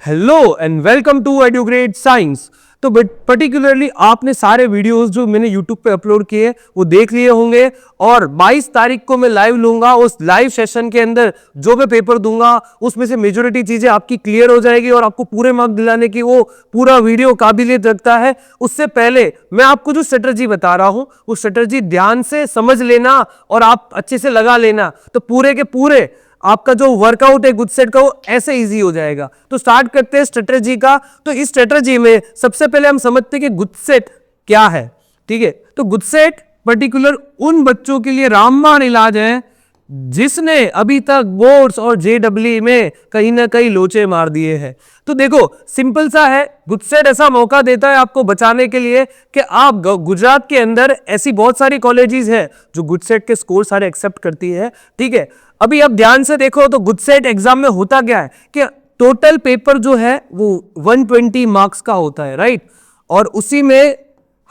Hello and welcome to Edugrade Science. तो particularly आपने सारे वीडियोस जो मैंने यूट्यूब पे अपलोड किए वो देख लिए होंगे और 22 तारीख को मैं लाइव लूंगा। उस लाइव सेशन के अंदर जो मैं पेपर दूंगा उसमें से मेजॉरिटी चीजें आपकी क्लियर हो जाएगी और आपको पूरे मार्क्स दिलाने की वो पूरा वीडियो काबिलियत रखता है। उससे पहले मैं आपको जो स्ट्रेटजी बता रहा हूं वो स्ट्रेटजी ध्यान से समझ लेना और आप अच्छे से लगा लेना, तो पूरे के पूरे आपका जो वर्कआउट है गुडसेट का वो ऐसे इजी हो जाएगा। तो स्टार्ट करते हैं स्ट्रेटजी का। तो इस स्ट्रेटजी में सबसे पहले हम समझते हैं कि गुडसेट क्या है। ठीक है, तो गुडसेट पर्टिकुलर उन बच्चों के लिए रामबाण इलाज है जिसने अभी तक बोर्ड्स और जेडब्ल्यू में कहीं ना कहीं लोचे मार दिए हैं। तो देखो सिंपल सा है, गुडसेट ऐसा मौका देता है आपको बचाने के लिए कि आप गुजरात के अंदर ऐसी बहुत सारी कॉलेजेस हैं जो गुडसेट के स्कोर सारे एक्सेप्ट करती है। ठीक है, अभी आप ध्यान से देखो तो गुडसेट एग्जाम में होता क्या है कि टोटल पेपर जो है वो 120 मार्क्स का होता है, राइट। और उसी में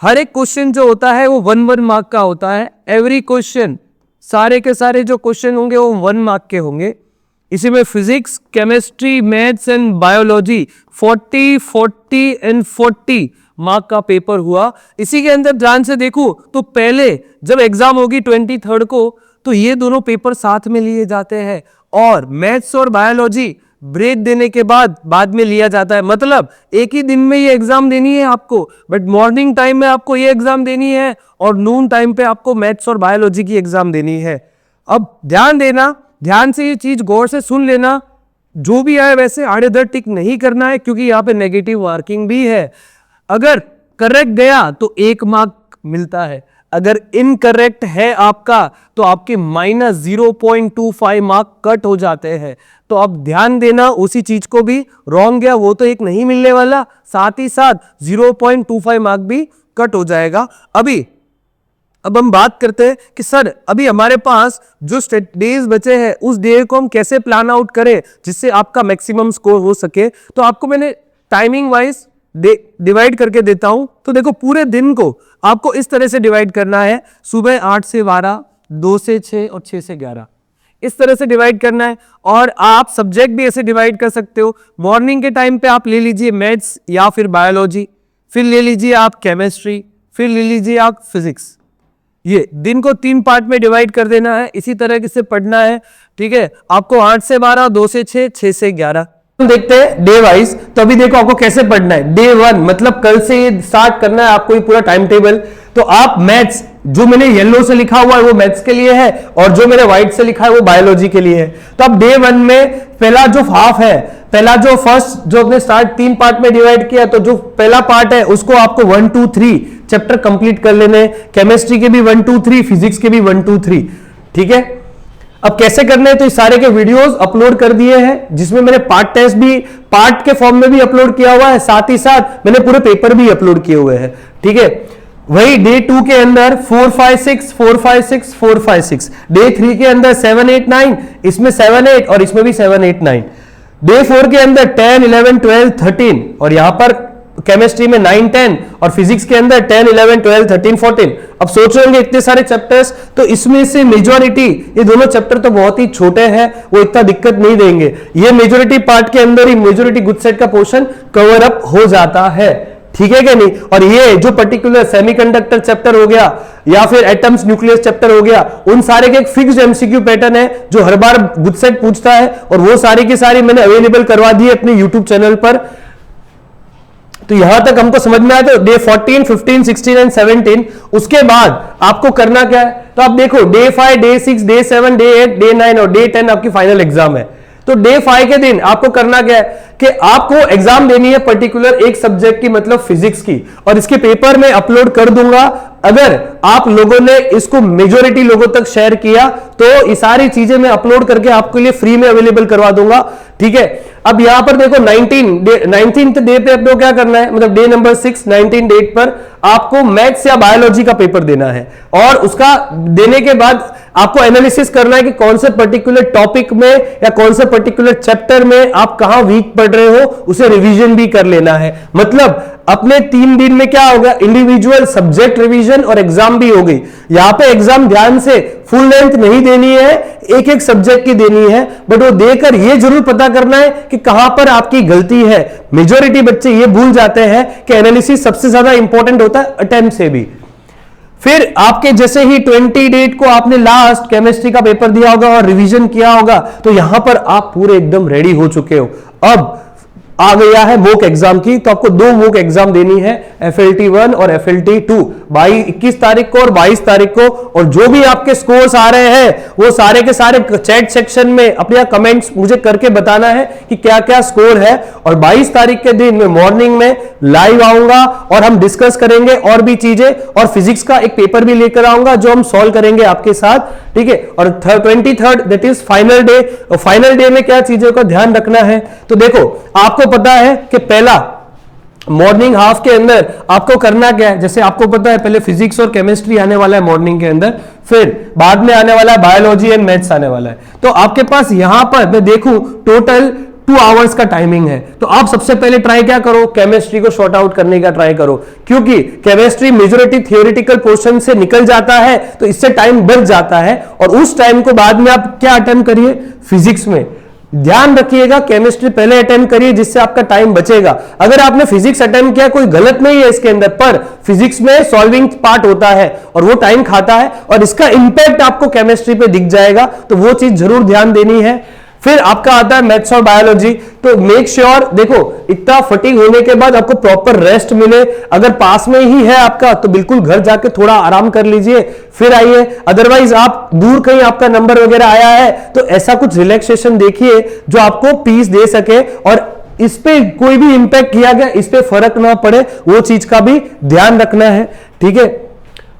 हर एक क्वेश्चन जो होता है वो 1 मार्क का होता है। एवरी क्वेश्चन, सारे के सारे जो क्वेश्चन होंगे वो 1 मार्क के होंगे। इसी में physics, chemistry, maths and biology 40 and 40 mark का पेपर हुआ। इसी के अंदर ध्यान से देखो तो पहले जब एग्जाम होगी 23 को तो ये दोनों पेपर साथ में लिए जाते हैं और मैथ्स और बायोलॉजी ब्रेक देने के बाद में लिया जाता है। मतलब एक ही दिन में ये एग्जाम देनी है आपको, बट मॉर्निंग टाइम में आपको ये एग्जाम देनी है और नून टाइम पे आपको मैथ्स और बायोलॉजी की एग्जाम देनी है। अब ध्यान देना, ध्यान से ये चीज गौर से सुन लेना, जो भी आए वैसे आड़े टिक नहीं करना है क्योंकि यहाँ पे नेगेटिव मार्किंग भी है। अगर करेक्ट गया तो 1 मार्क मिलता है, अगर इनकरेक्ट है आपका तो आपके -0.25 मार्क कट हो जाते हैं। तो अब ध्यान देना उसी चीज को भी, रॉन्ग गया वो तो एक नहीं मिलने वाला, साथ ही साथ 0.25 मार्क भी कट हो जाएगा। अब हम बात करते हैं कि सर अभी हमारे पास जो डेज बचे हैं उस डे को हम कैसे प्लान आउट करें जिससे आपका मैक्सिमम स्कोर हो सके। तो आपको मैंने टाइमिंग वाइज डिवाइड करके देता हूं। तो देखो पूरे दिन को आपको इस तरह से डिवाइड करना है, सुबह 8 से 12, 2 से 6 और 6 से 11, इस तरह से डिवाइड करना है। और आप सब्जेक्ट भी ऐसे डिवाइड कर सकते हो। मॉर्निंग के टाइम पे आप ले लीजिए मैथ्स या फिर बायोलॉजी, फिर ले लीजिए आप केमिस्ट्री, फिर ले लीजिए आप फिजिक्स। ये दिन को 3 पार्ट में डिवाइड कर देना है, इसी तरह से पढ़ना है। ठीक है, आपको 8 से 12, 2 से 6, 6 से 11। देखते हैं डे वाइज। तो अभी देखो आपको कैसे पढ़ना है। डे 1 मतलब कल से ये स्टार्ट करना है आपको ये पूरा टाइम टेबल। तो आप मैथ्स, जो मैंने येलो से लिखा हुआ है वो मैथ्स के लिए है और जो मैंने व्हाइट से लिखा है वो बायोलॉजी के लिए है। तो अब डे 1 में पहला जो हाफ है, पहला जो फर्स्ट जो अपने स्टार्ट 3 पार्ट में डिवाइड किया, तो जो पहला पार्ट है उसको आपको 1 2 3 चैप्टर कंप्लीट कर लेने। केमिस्ट्री के भी 1 2 3, फिजिक्स के भी 1 2 3। ठीक है, अब कैसे करने हैं तो इस सारे के वीडियोस अपलोड कर दिए हैं जिसमें मैंने पार्ट टेस्ट भी पार्ट के फॉर्म में भी अपलोड किया हुआ है, साथ ही साथ मैंने पूरे पेपर भी अपलोड किए हुए हैं। ठीक है, वही डे 2 के अंदर 4 5 6 4 5 6 4 5 6, डे 3 के अंदर 7 8 9, इसमें 7 8 और इसमें भी 7 8 9, डे 4 के अंदर 10 11 12 13 और यहां पर केमिस्ट्री में 9 10 और फिजिक्स के अंदर 10 11 12 13 14। अब सोच रहे होंगे इतने सारे चैप्टर्स, तो इसमें से मेजॉरिटी, ये दोनों चैप्टर तो बहुत ही छोटे हैं, वो इतना दिक्कत नहीं देंगे। ये मेजॉरिटी पार्ट के अंदर ही मेजॉरिटी गुडसेट का पोर्शन कवर अप हो जाता है। ठीक है क्या नहीं। और ये जो पर्टिकुलर सेमीकंडक्टर चैप्टर हो गया या फिर एटम्स न्यूक्लियस चैप्टर हो गया, उन सारे के एक फिक्स्ड एमसीक्यू पैटर्न है जो हर बार गुडसेट पूछता है और वो सारी की सारी मैंने अवेलेबल करवा दी है अपने यूट्यूब चैनल पर। तो यहां तक हमको समझ में आया। तो डे 14 15 16 एंड 17, उसके बाद आपको करना क्या है तो आप देखो day 5 day 6 day 7 day 8 day 9 और डे 10 आपकी फाइनल एग्जाम है। तो डे 5 के दिन आपको करना क्या है कि आपको एग्जाम देनी है पर्टिकुलर एक सब्जेक्ट की, मतलब फिजिक्स की, और इसके पेपर में अपलोड कर दूंगा। अगर आप लोगों ने इसको मेजॉरिटी लोगों तक शेयर किया तो ये सारी चीजें मैं अपलोड करके आपके लिए फ्री में अवेलेबल करवा दूंगा। ठीक है, अब यहां पर देखो 19th डे पे आपको क्या करना है, मतलब डे नंबर 6 19 डेट पर आपको मैथ्स या बायोलॉजी का पेपर देना है और उसका देने के बाद आपको एनालिसिस करना है कि कौन से पर्टिकुलर टॉपिक में या कौन से पर्टिकुलर चैप्टर में आप कहां वीक पढ़ रहे हो, उसे रिवीजन भी कर लेना है। मतलब अपने 3 दिन में क्या होगा, इंडिविजुअल सब्जेक्ट रिवीजन और एग्जाम भी हो गई। यहां पे एग्जाम ध्यान से फुल लेंथ नहीं देनी है, एक एक सब्जेक्ट की देनी है, बट वो देकर ये जरूर पता करना है कि कहां पर आपकी गलती है। मेजॉरिटी बच्चे ये भूल जाते हैं कि एनालिसिस सबसे ज्यादा इंपॉर्टेंट होता है अटेम्प्ट से भी। फिर आपके जैसे ही 20 डेट को आपने लास्ट केमिस्ट्री का पेपर दिया होगा और रिवीजन किया होगा, तो यहां पर आप पूरे एकदम रेडी हो चुके हो। अब आ गया है मॉक एग्जाम की, तो आपको 2 मॉक एग्जाम देनी है, FLT1 और FLT2, 21 तारीख को और 22 तारीख को। और जो भी आपके स्कोर्स आ रहे हैं वो सारे के सारे चैट सेक्शन में अपने कमेंट्स मुझे करके बताना है कि क्या क्या स्कोर है। और 22 तारीख के दिन मैं मॉर्निंग में लाइव आऊंगा और हम डिस्कस करेंगे और भी चीजें, और फिजिक्स का एक पेपर भी लेकर आऊंगा जो हम सॉल्व करेंगे आपके साथ, ठीक है। और 23rd that is final day, और फाइनल डे में क्या चीजों का ध्यान रखना है, तो देखो आपको पता है कि पहला मॉर्निंग हाफ के अंदर आपको करना क्या है। जैसे आपको पता है पहले फिजिक्स और केमिस्ट्री आने वाला है मॉर्निंग के अंदर, फिर बाद में आने वाला है बायोलॉजी एंड मैथ्स आने वाला है। तो आपके पास यहां पर मैं देखूं टोटल 2 आवर्स का टाइमिंग है। तो आप सबसे पहले ट्राई क्या करो, केमिस्ट्री को शॉर्ट आउट करने का ट्राई करो, क्योंकि केमिस्ट्री मेजॉरिटी थियोरेटिकल पोर्शन से निकल जाता है, तो इससे टाइम बच जाता है। और उस टाइम को बाद में आप क्या अटेम्प्ट करिए, फिजिक्स में। ध्यान रखिएगा केमिस्ट्री पहले अटेम्प्ट करिए, जिससे आपका टाइम बचेगा। अगर आपने फिजिक्स अटेम्प्ट किया कोई गलत नहीं है इसके अंदर, पर फिजिक्स में सॉल्विंग पार्ट होता है और वो टाइम खाता है, और इसका इंपैक्ट आपको केमिस्ट्री पे दिख जाएगा, तो वो चीज जरूर ध्यान देनी है। फिर आपका आता है मैथ्स और बायोलॉजी, तो मेक श्योर देखो इतना फटीग होने के बाद आपको प्रॉपर रेस्ट मिले। अगर पास में ही है आपका तो बिल्कुल घर जाके थोड़ा आराम कर लीजिए, फिर आइए। अदरवाइज आप दूर कहीं आपका नंबर वगैरह आया है तो ऐसा कुछ रिलैक्सेशन देखिए जो आपको पीस दे सके, और इस पे कोई भी इंपैक्ट किया गया इस पे फर्क ना पड़े, वो चीज का भी ध्यान रखना है, ठीक है।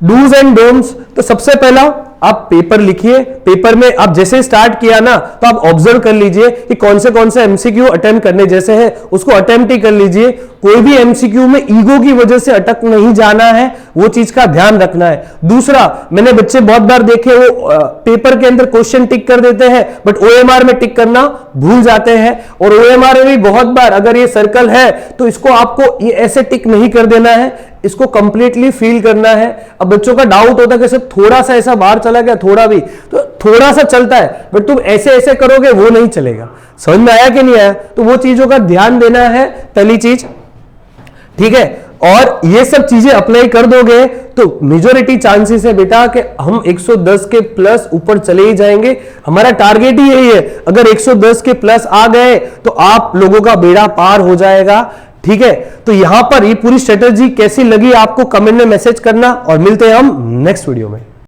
डूज एंड डोंट्स, तो सबसे पहला आप पेपर लिखिए। पेपर में आप जैसे स्टार्ट किया ना, तो आप ऑब्जर्व कर लीजिए कि कौन से एमसीक्यू अटेम्प्ट करने जैसे हैं, उसको अटेम्प्ट ही कर लीजिए। कोई भी एमसीक्यू में ईगो की वजह से अटक नहीं जाना है, वो चीज का ध्यान रखना है। दूसरा, मैंने बच्चे बहुत बार देखे वो पेपर के अंदर क्वेश्चन टिक कर देते हैं, बट ओएमआर में टिक करना भूल जाते हैं। और ओएमआर में भी बहुत बार अगर ये सर्कल है तो इसको आपको ये ऐसे टिक नहीं कर देना है, इसको कंप्लीटली फील करना है। अब बच्चों का डाउट होता है कि थोड़ा सा ऐसा बाहर चला गया, थोड़ा भी, तो थोड़ा सा चलता है, बट तुम ऐसे ऐसे करोगे वो नहीं चलेगा। समझ में आया कि नहीं आया? तो वो चीजों का ध्यान देना है, पहली चीज, ठीक है। और ये सब चीजें अप्लाई कर दोगे तो मेजॉरिटी चांसेस है बेटा कि हम 110 के प्लस ऊपर चले ही जाएंगे। हमारा टारगेट ही यही है, अगर 110 के प्लस आ गए तो आप लोगों का बेड़ा पार हो जाएगा, ठीक है। तो यहां पर ये पूरी स्ट्रेटेजी कैसी लगी आपको कमेंट में मैसेज करना, और मिलते हैं हम नेक्स्ट वीडियो में।